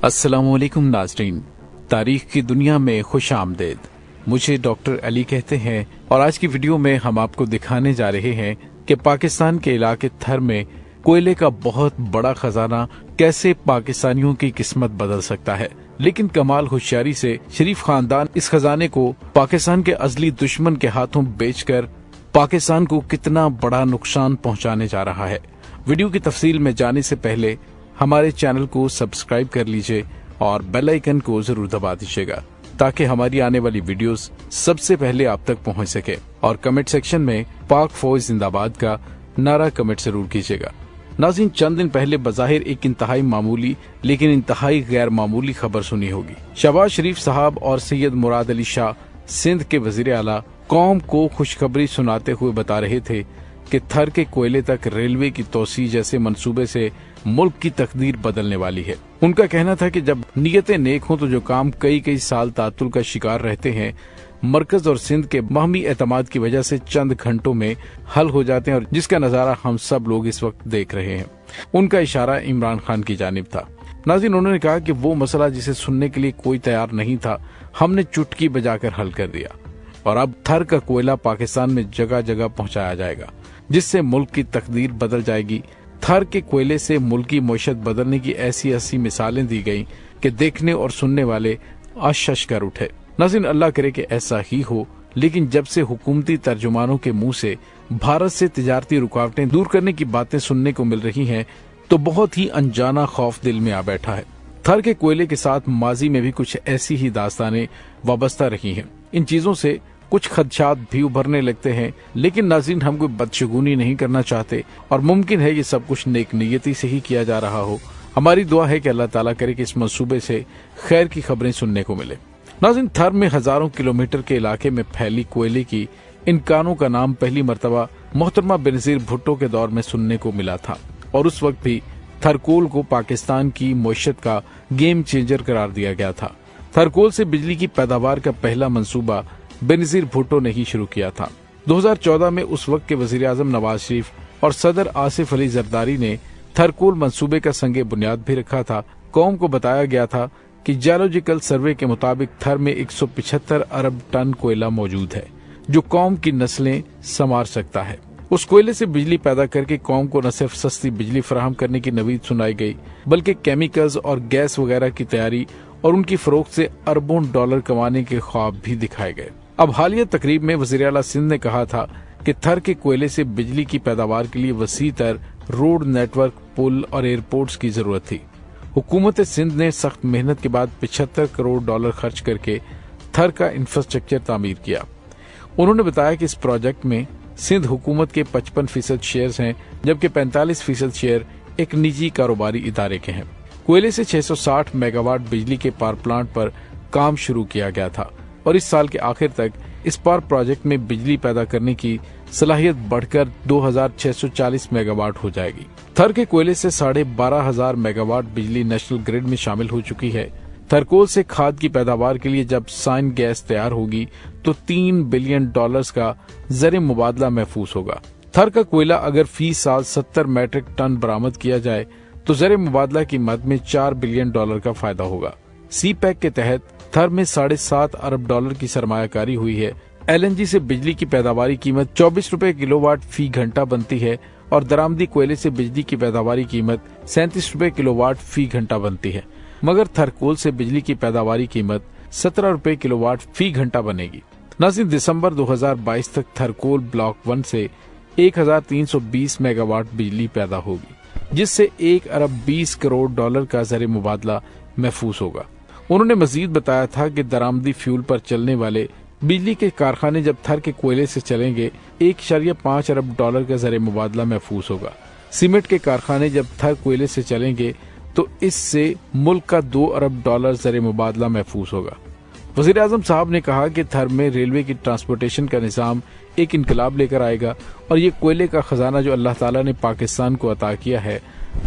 अस्सलाम वालेकुम नाज़रीन, तारीख की दुनिया में खुश आमदेद। मुझे डॉक्टर अली कहते हैं और आज की वीडियो में हम आपको दिखाने जा रहे हैं कि पाकिस्तान के इलाके थर में कोयले का बहुत बड़ा खजाना कैसे पाकिस्तानियों की किस्मत बदल सकता है। लेकिन कमाल होशियारी से शरीफ खानदान इस खजाने को पाकिस्तान के अजली दुश्मन के हाथों बेचकर पाकिस्तान को कितना बड़ा नुकसान पहुंचाने जा रहा है। वीडियो की तफसील में जाने से पहले हमारे चैनल को सब्सक्राइब कर लीजिए और बेल आइकन को जरूर दबा दीजिएगा ताकि हमारी आने वाली वीडियोस सबसे पहले आप तक पहुंच सके। और कमेंट सेक्शन में पाक फौज जिंदाबाद का नारा कमेंट जरूर कीजिएगा। नाज़रीन, चंद दिन पहले बज़ाहिर एक इंतहाई मामूली लेकिन इंतहाई गैर मामूली खबर सुनी होगी। शहबाज शरीफ साहब और सैयद मुराद अली शाह सिंध के वजीर आला कौम को खुशखबरी सुनाते हुए बता रहे थे कि थर के कोयले तक रेलवे की तोसी जैसे मंसूबे से मुल्क की तकदीर बदलने वाली है। उनका कहना था कि जब नीयतें नेक हों तो जो काम कई साल तातुल का शिकार रहते हैं, मरकज और सिंध के बाहमी एतमाद की वजह से चंद घंटों में हल हो जाते हैं, और जिसका नजारा हम सब लोग इस वक्त देख रहे हैं। उनका इशारा इमरान खान की जानिब था। नाज़रीन, उन्होंने कहा कि वो मसला जिसे सुनने के लिए कोई तैयार नहीं था, हमने चुटकी बजाकर हल कर दिया और अब थर का कोयला पाकिस्तान में जगह जगह पहुंचाया जाएगा, जिससे मुल्क की तकदीर बदल जाएगी। थर के कोयले से मुल्क की मईशत बदलने की ऐसी मिसालें दी गईं कि देखने और सुनने वाले आश्चर्य कर उठे। नाज़रीन, अल्लाह करे कि ऐसा ही हो, लेकिन जब से हुकूमती तर्जुमानों के मुंह से भारत से तिजारती रुकावटें दूर करने की बातें सुनने को मिल रही हैं, तो बहुत ही अनजाना खौफ दिल में आ बैठा है। थर के कोयले के साथ माजी में भी कुछ ऐसी ही दास्तानें वाबस्ता रही हैं। इन चीजों से कुछ खदशात भी उभरने लगते हैं, लेकिन नाज़रीन, हम कोई बदशगुनी नहीं करना चाहते और मुमकिन है ये सब कुछ नेक नियति से ही किया जा रहा हो। हमारी दुआ है कि अल्लाह ताला करे कि इस मंसूबे से खैर की खबरें सुनने को मिले। नाज़रीन, थर में हजारों किलोमीटर के इलाके में फैली कोयले की इन कानों का नाम पहली मर्तबा मोहतरमा बेनजीर भुट्टो के दौर में सुनने को मिला था, और उस वक्त भी थरकोल को पाकिस्तान की मईशत का गेम चेंजर करार दिया गया था। थरकोल से बिजली की पैदावार का पहला मंसूबा बेनजीर भुट्टो ने ही शुरू किया था। 2014 में उस वक्त के वजीर आजम नवाज शरीफ और सदर आसिफ अली जरदारी ने थरकोल मंसूबे का संगे बुनियाद भी रखा था। कौम को बताया गया था कि जियोलॉजिकल सर्वे के मुताबिक थर में 175 अरब टन कोयला मौजूद है, जो कौम की नस्लें संवार सकता है। उस कोयले से बिजली पैदा करके कौम को न सिर्फ सस्ती बिजली फराहम करने की नवीद सुनाई गई, बल्कि केमिकल्स और गैस वगैरह की तैयारी और उनकी फरोख्त से अरबों डॉलर कमाने के ख्वाब भी दिखाए गए। अब हालिया तकरीब में वज़ीर आला सिंध ने कहा था कि थर के कोयले से बिजली की पैदावार के लिए वसी तर रोड नेटवर्क, पुल और एयरपोर्ट्स की जरूरत थी। हुकूमत सिंध ने सख्त मेहनत के बाद 75 करोड़ डॉलर खर्च करके थर का इंफ्रास्ट्रक्चर तामीर किया। उन्होंने बताया कि इस प्रोजेक्ट में सिंध हुकूमत के 55% शेयर हैं, जबकि 45% शेयर एक निजी कारोबारी इदारे के हैं। कोयले से 660 मेगावाट बिजली के पावर प्लांट पर काम शुरू किया गया था और इस साल के आखिर तक इस पावर प्रोजेक्ट में बिजली पैदा करने की सलाहियत बढ़कर 2640 मेगावाट हो जाएगी। थर के कोयले से 12,500 मेगावाट बिजली नेशनल ग्रिड में शामिल हो चुकी है। थरकोल से खाद की पैदावार के लिए जब साइन गैस तैयार होगी तो $3 बिलियन का ज़र मुबादला महफूज होगा। थर का कोयला अगर फी साल 70 मैट्रिक टन बरामद किया जाए तो ज़र मुबादला की मद में $4 बिलियन का फायदा होगा। सी पैक के तहत थर में $7.5 अरब की सरमायाकारी हुई है। LNG से बिजली की पैदावारी कीमत 24 रुपए किलोवाट फी घंटा बनती है और दरामदी कोयले से बिजली की पैदावारी कीमत 37 रुपए किलोवाट फी घंटा बनती है, मगर थरकोल से बिजली की पैदावारी कीमत 17 रुपए किलोवाट फी घंटा बनेगी। नाज़रीन, दिसंबर 2022 तक थरकोल ब्लॉक 1 से 1320 मेगावाट बिजली पैदा होगी, जिससे $1 अरब 20 करोड़ का ज़र मुबादला महफूज होगा। उन्होंने मजीद बताया था कि दरामदी फ्यूल पर चलने वाले बिजली के कारखाने जब थर के कोयले से चलेंगे $1.5 अरब का ज़र मुबादला महफूज होगा। सीमेंट के कारखाने जब थर कोयले से चलेंगे तो इससे मुल्क का $2 अरब ज़र मुबादला महफूज होगा। वज़ीर आज़म साहब ने कहा कि थर में रेलवे की ट्रांसपोर्टेशन का निज़ाम एक इनकलाब लेकर आएगा और ये कोयले का खजाना जो अल्लाह ताला ने पाकिस्तान को अता किया है,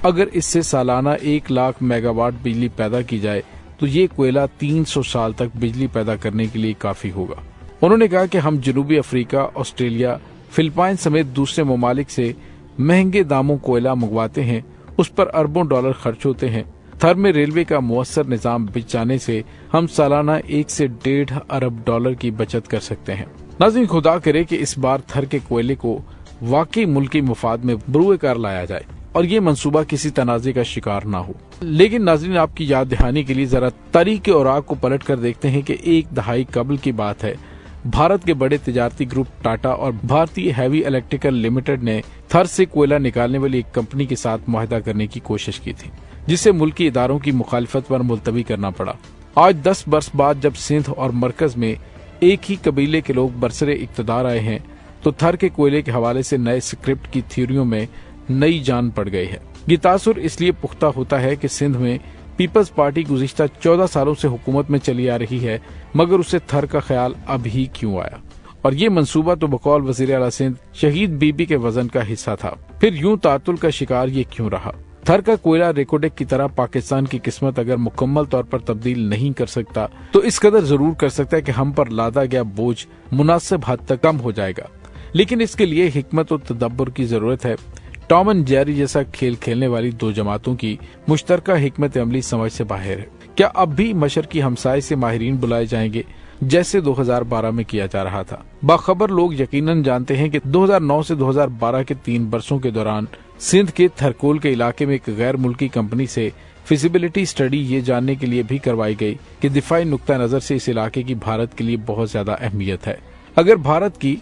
अगर इससे सालाना 1 लाख मेगावाट बिजली पैदा की जाए तो ये कोयला 300 साल तक बिजली पैदा करने के लिए काफी होगा। उन्होंने कहा कि हम जनूबी अफ्रीका, ऑस्ट्रेलिया, फिलिपाइन समेत दूसरे ममालिक से महंगे दामों कोयला मंगवाते हैं, उस पर अरबों डॉलर खर्च होते हैं। थर में रेलवे का मुअस्सर निजाम बिछ जाने से हम सालाना 1 से 1.5 अरब डॉलर की बचत कर सकते हैं। नाज़रीन, खुदा करे कि इस बार थर के कोयले को वाकई मुल्की मुफाद में बरूए कार लाया जाए और ये मंसूबा किसी तनाज़े का शिकार ना हो। लेकिन नाज़रीन, आपकी याद दहानी के लिए जरा तारीख के औराक को पलट कर देखते हैं कि 1 दहाई कबल की बात है, भारत के बड़े तिजारती ग्रुप टाटा और भारतीय हैवी इलेक्ट्रिकल लिमिटेड ने थर से कोयला निकालने वाली एक कंपनी के साथ मुआहदा करने की कोशिश की थी, जिसे मुल्की इदारों की मुखालिफत पर मुलतवी करना पड़ा। आज 10 बरस बाद जब सिंध और मरकज में एक ही कबीले के लोग बरसरे इक्तदार आए हैं, तो थर के कोयले के हवाले से नए स्क्रिप्ट की थ्योरियों में नई जान पड़ गई है। ये तासुर इसलिए पुख्ता होता है कि सिंध में पीपल्स पार्टी गुज़िश्ता 14 सालों से हुकूमत में चली आ रही है, मगर उसे थर का ख्याल अब ही क्यों आया। और ये मंसूबा तो बकौल वज़ीर आला सिंध शहीद बीबी के वजन का हिस्सा था, फिर यूं तातुल का शिकार ये क्यों रहा। थर का कोयला रेकोडेक की तरह पाकिस्तान की किस्मत अगर मुकम्मल तौर पर तब्दील नहीं कर सकता, तो इस कदर जरूर कर सकता है कि हम पर लादा गया बोझ मुनासिब हद तक कम हो जाएगा। लेकिन इसके लिए हिकमत और तदब्बर की जरूरत है। टॉम एंड जेरी जैसा खेल खेलने वाली 2 जमातों की मुश्तरका हिकमत अमली समझ से बाहर है। क्या अब भी मशरकी हमसाए से माहिरीन बुलाए जाएंगे, जैसे 2012 में किया जा रहा था? बाखबर लोग यकीनन जानते हैं कि 2009 से 2012 के 3 बरसों के दौरान सिंध के थरकोल के इलाके में एक गैर मुल्की कंपनी से फिजिबिलिटी स्टडी ये जानने के लिए भी करवाई गई कि दिफाई नुक्ता नजर से इस इलाके की भारत के लिए बहुत ज्यादा अहमियत है। अगर भारत की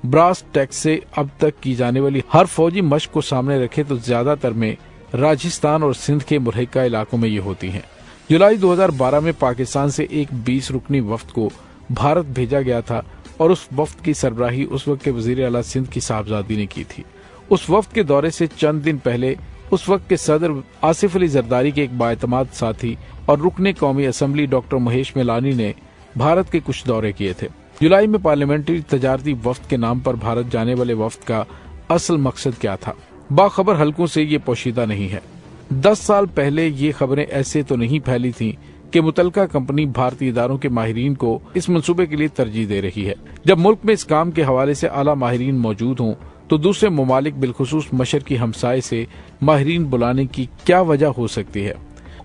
ब्रास टैक्स से अब तक की जाने वाली हर फौजी मशक को सामने रखे तो ज्यादातर में राजस्थान और सिंध के मुल्हिका इलाकों में ये होती हैं। जुलाई 2012 में पाकिस्तान से एक 20 रुकनी वफ्द को भारत भेजा गया था और उस वफ्द की सरबराही उस वक्त के वजीर आला सिंध की साहबजादी ने की थी। उस वफ्द के दौरे से चंद दिन पहले उस वक्त के सदर आसिफ अली जरदारी के एक बाएतमाद साथी और रुकने कौमी असम्बली डॉक्टर महेश मेलानी ने भारत के कुछ दौरे किए थे। जुलाई में पार्लियामेंट्री तजारती वफ्द के नाम पर भारत जाने वाले वफ्द का असल मकसद क्या था, बाखबर हलकों से ये पोशीदा नहीं है। 10 साल पहले ये खबरें ऐसे तो नहीं फैली थीं कि मुतलका कंपनी भारतीय इदारों के माहिरीन को इस मंसूबे के लिए तरजीह दे रही है। जब मुल्क में इस काम के हवाले से आला माहिरीन मौजूद हों, तो दूसरे ममालिक बिलखुसूस मशरकी हमसाए से माहिरीन बुलाने की क्या वजह हो सकती है?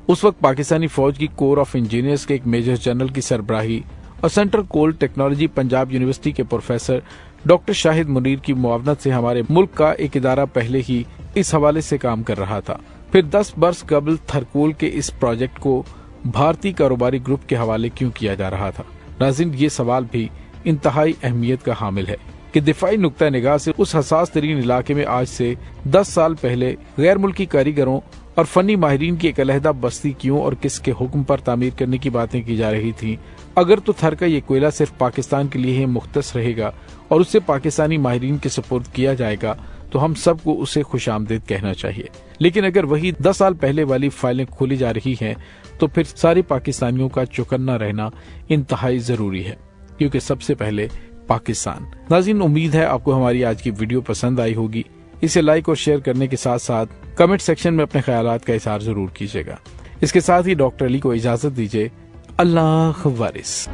उस वक्त पाकिस्तानी फौज की कोर ऑफ इंजीनियर्स के एक मेजर जनरल की सरबराही और central coal technology Punjab university के प्रोफेसर डॉक्टर शाहिद मुनीर की मुआवनत से हमारे मुल्क का एक इदारा पहले ही इस हवाले से काम कर रहा था। फिर 10 बरस कबल थरकोल के इस प्रोजेक्ट को भारतीय कारोबारी ग्रुप के हवाले क्यों किया जा रहा था? नाज़रीन, ये सवाल भी इंतहाई अहमियत का हामिल है कि दिफाई नुक्ता निगाह से उस हसास तरीन इलाके में आज से 10 साल पहले गैर मुल्की कारीगरों और फनी माहिरीन की एक अलहदा बस्ती क्यों और किसके हुक्म पर तामीर करने की बातें की जा रही थी। अगर तो थर का ये कोयला सिर्फ पाकिस्तान के लिए ही मुख्तस रहेगा और उसे पाकिस्तानी माहिरीन के सुपुर्द किया जाएगा, तो हम सबको उसे खुशामदीद कहना चाहिए। लेकिन अगर वही 10 साल पहले वाली फाइलें खोली जा रही हैं, तो फिर सारे पाकिस्तानियों का चौकन्ना रहना इंतहाई जरूरी है, क्योंकि सबसे पहले पाकिस्तान। नाज़रीन, उम्मीद है आपको हमारी आज की वीडियो पसंद आई होगी। इसे लाइक और शेयर करने के साथ साथ कमेंट सेक्शन में अपने ख्यालात का इज़हार जरूर कीजिएगा। इसके साथ ही डॉक्टर अली को इजाजत दीजिए। अल्लाह वारिस।